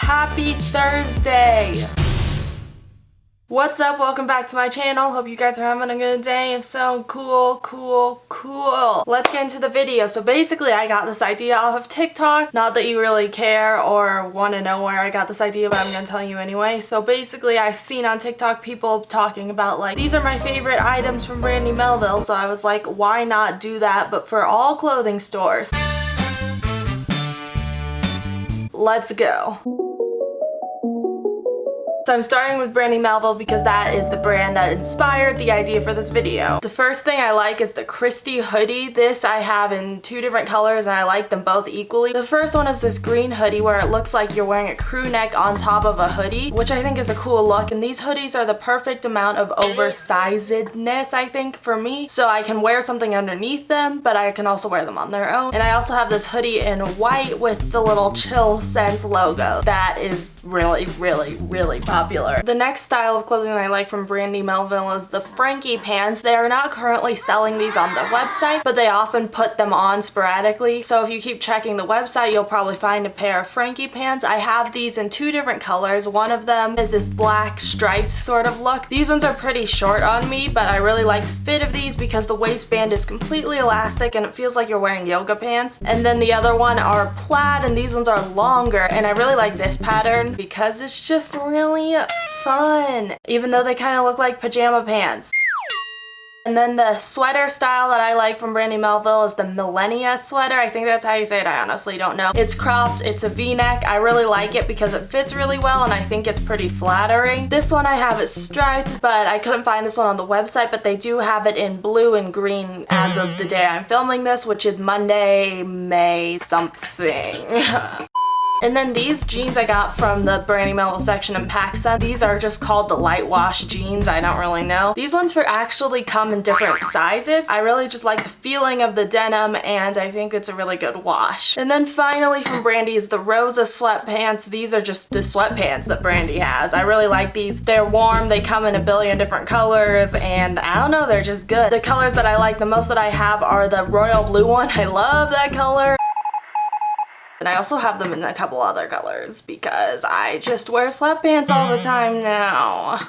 Happy Thursday! What's up? Welcome back to my channel. Hope you guys are having a good day. If so, cool. Let's get into the video. So basically I got this idea off of TikTok. Not that you really care or want to know where I got this idea, but I'm gonna tell you anyway. So basically I've seen on TikTok people talking about like, these are my favorite items from Brandy Melville. So I was like, why not do that, but for all clothing stores? Let's go. So I'm starting with Brandy Melville because that is the brand that inspired the idea for this video. The first thing I like is the Christie hoodie. This I have in two different colors and I like them both equally. The first one is this green hoodie where it looks like you're wearing a crew neck on top of a hoodie, which I think is a cool look. And these hoodies are the perfect amount of oversizedness, I think, for me. So I can wear something underneath them, but I can also wear them on their own. And I also have this hoodie in white with the little Chill Sense logo. That is really popular. The next style of clothing that I like from Brandy Melville is the Frankie pants. They are not currently selling these on the website, but they often put them on sporadically. So if you keep checking the website, you'll probably find a pair of Frankie pants. I have these in two different colors. One of them is this black striped sort of look. These ones are pretty short on me, but I really like the fit of these because the waistband is completely elastic and it feels like you're wearing yoga pants. And then the other one are plaid and these ones are longer, and I really like this pattern because it's just really fun, even though they kind of look like pajama pants. And then the sweater style that I like from Brandy Melville is the Millennia sweater. I think that's how you say it. I honestly don't know. It's cropped, it's a v-neck. I really like it because it fits really well and I think it's pretty flattering. This one I have is striped, but I couldn't find this one on the website, but they do have it in blue and green as of the day I'm filming this, which is Monday, May something. And then these jeans I got from the Brandy Melville section in PacSun. These are just called the light wash jeans. I don't really know. These ones actually come in different sizes. I really just like the feeling of the denim and I think it's a really good wash. And then finally from Brandy is the Rosa sweatpants. These are just the sweatpants that Brandy has. I really like these. They're warm. They come in a billion different colors and I don't know, they're just good. The colors that I like the most that I have are the royal blue one. I love that color. And I also have them in a couple other colors because I just wear sweatpants all the time now.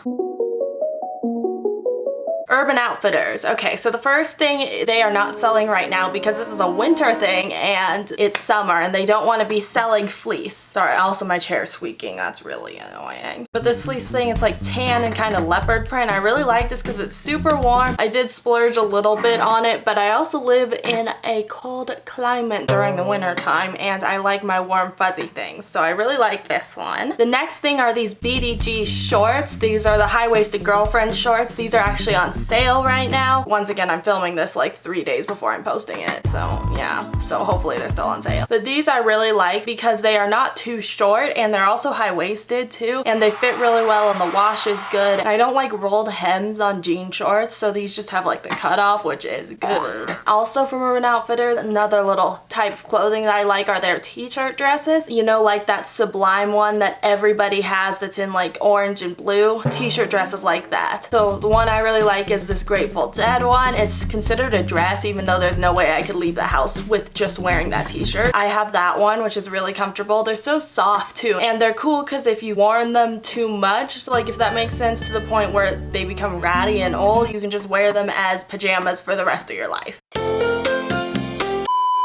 Urban Outfitters. Okay, so the first thing they are not selling right now because this is a winter thing and it's summer and they don't want to be selling fleece. Sorry, also my chair's squeaking. That's really annoying. But this fleece thing, it's like tan and kind of leopard print. I really like this because it's super warm. I did splurge a little bit on it, but I also live in a cold climate during the winter time and I like my warm fuzzy things. So I really like this one. The next thing are these BDG shorts. These are the high-waisted girlfriend shorts. These are actually on sale right now. Once again, I'm filming this like 3 days before I'm posting it, so yeah, so hopefully they're still on sale. But these I really like because they are not too short and they're also high-waisted too, and they fit really well and the wash is good. And I don't like rolled hems on jean shorts, so these just have like the cutoff, which is good. Also from Urban Outfitters, another little type of clothing that I like are their t-shirt dresses. You know, like that Sublime one that everybody has that's in like orange and blue. T-shirt dresses like that. So the one I really like is this Grateful Dead one. It's considered a dress even though there's no way I could leave the house with just wearing that t-shirt. I have that one, which is really comfortable. They're so soft too, and they're cool because if you worn them too much, like if that makes sense, to the point where they become ratty and old, you can just wear them as pajamas for the rest of your life.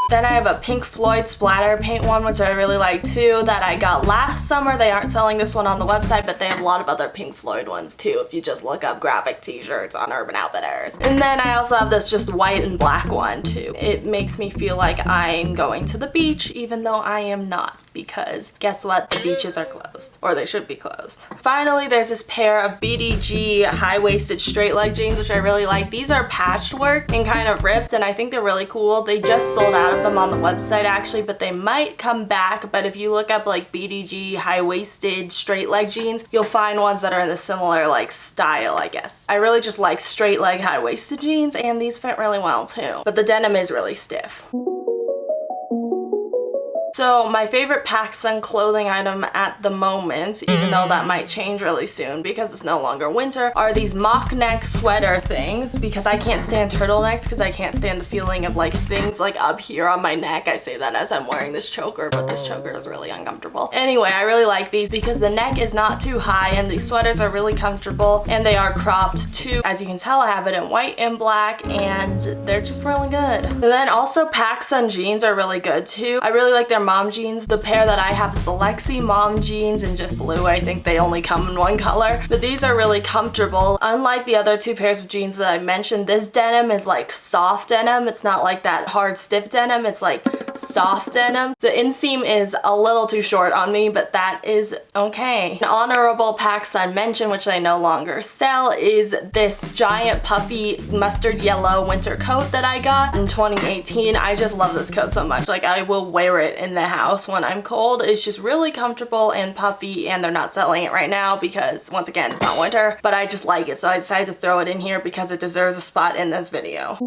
Then I have a Pink Floyd splatter paint one, which I really like too, that I got last summer. They aren't selling this one on the website, but they have a lot of other Pink Floyd ones too if you just look up graphic t-shirts on Urban Outfitters. And then I also have this just white and black one too. It makes me feel like I'm going to the beach even though I am not, because guess what? The beaches are closed, or they should be closed. Finally, there's this pair of BDG high-waisted straight leg jeans, which I really like. These are patchwork and kind of ripped and I think they're really cool. They just sold out of them on the website actually, but they might come back. But if you look up like BDG high-waisted straight leg jeans, you'll find ones that are in the similar like style, I guess. I really just like straight leg high-waisted jeans and these fit really well too, but the denim is really stiff. So my favorite PacSun clothing item at the moment, even though that might change really soon because it's no longer winter, are these mock neck sweater things, because I can't stand turtlenecks because I can't stand the feeling of like things like up here on my neck. I say that as I'm wearing this choker, but this choker is really uncomfortable. Anyway, I really like these because the neck is not too high and these sweaters are really comfortable and they are cropped too. As you can tell, I have it in white and black and they're just really good. And then also PacSun jeans are really good too. I really like their mom jeans. The pair that I have is the Lexi mom jeans in just blue. I think they only come in one color, but these are really comfortable. Unlike the other two pairs of jeans that I mentioned, this denim is like soft denim. It's not like that hard stiff denim. It's like soft denim. The inseam is a little too short on me, but that is okay. An honorable PacSun mention, which they no longer sell, is this giant puffy mustard yellow winter coat that I got in 2018. I just love this coat so much. Like, I will wear it in the house when I'm cold. It's just really comfortable and puffy, and they're not selling it right now because, once again, it's not winter, but I just like it, so I decided to throw it in here because it deserves a spot in this video.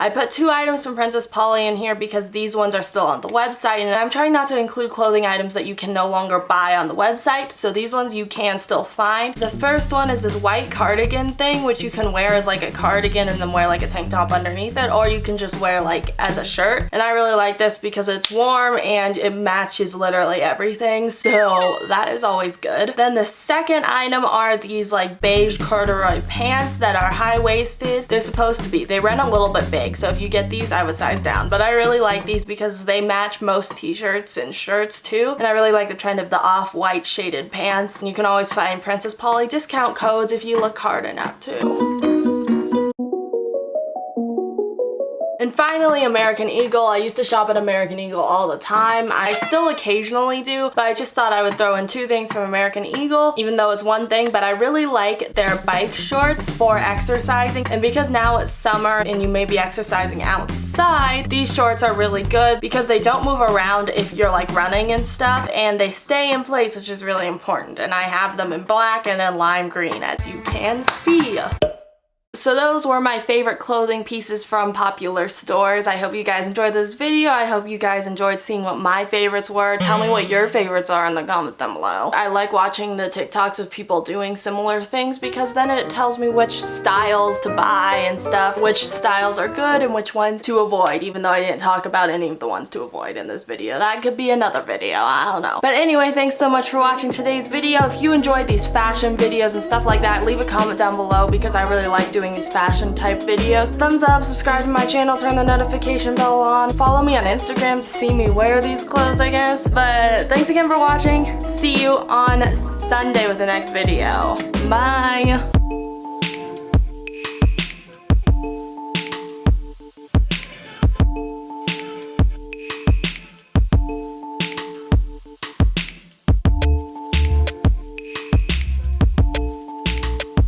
I put 2 items from Princess Polly in here because these ones are still on the website, and I'm trying not to include clothing items that you can no longer buy on the website, so these ones you can still find. The first one is this white cardigan thing, which you can wear as like a cardigan and then wear like a tank top underneath it, or you can just wear like as a shirt. And I really like this because it's warm and it matches literally everything, so that is always good. Then the second item are these like beige corduroy pants that are high-waisted. They're supposed to be. They run a little bit big, so if you get these, I would size down. But I really like these because they match most t-shirts and shirts too. And I really like the trend of the off-white shaded pants. And you can always find Princess Polly discount codes if you look hard enough too. And finally, American Eagle. I used to shop at American Eagle all the time. I still occasionally do, but I just thought I would throw in 2 things from American Eagle, even though it's one thing, but I really like their bike shorts for exercising. And because now it's summer and you may be exercising outside, these shorts are really good because they don't move around if you're like running and stuff, and they stay in place, which is really important. And I have them in black and in lime green, as you can see. So those were my favorite clothing pieces from popular stores. I hope you guys enjoyed this video. I hope you guys enjoyed seeing what my favorites were. Tell me what your favorites are in the comments down below. I like watching the TikToks of people doing similar things because then it tells me which styles to buy and stuff, which styles are good and which ones to avoid, even though I didn't talk about any of the ones to avoid in this video. That could be another video, I don't know. But anyway, thanks so much for watching today's video. If you enjoyed these fashion videos and stuff like that, leave a comment down below because I really like doing these fashion type videos. Thumbs up, subscribe to my channel, turn the notification bell on, follow me on Instagram to see me wear these clothes, I guess. But thanks again for watching. See you on Sunday with the next video. Bye!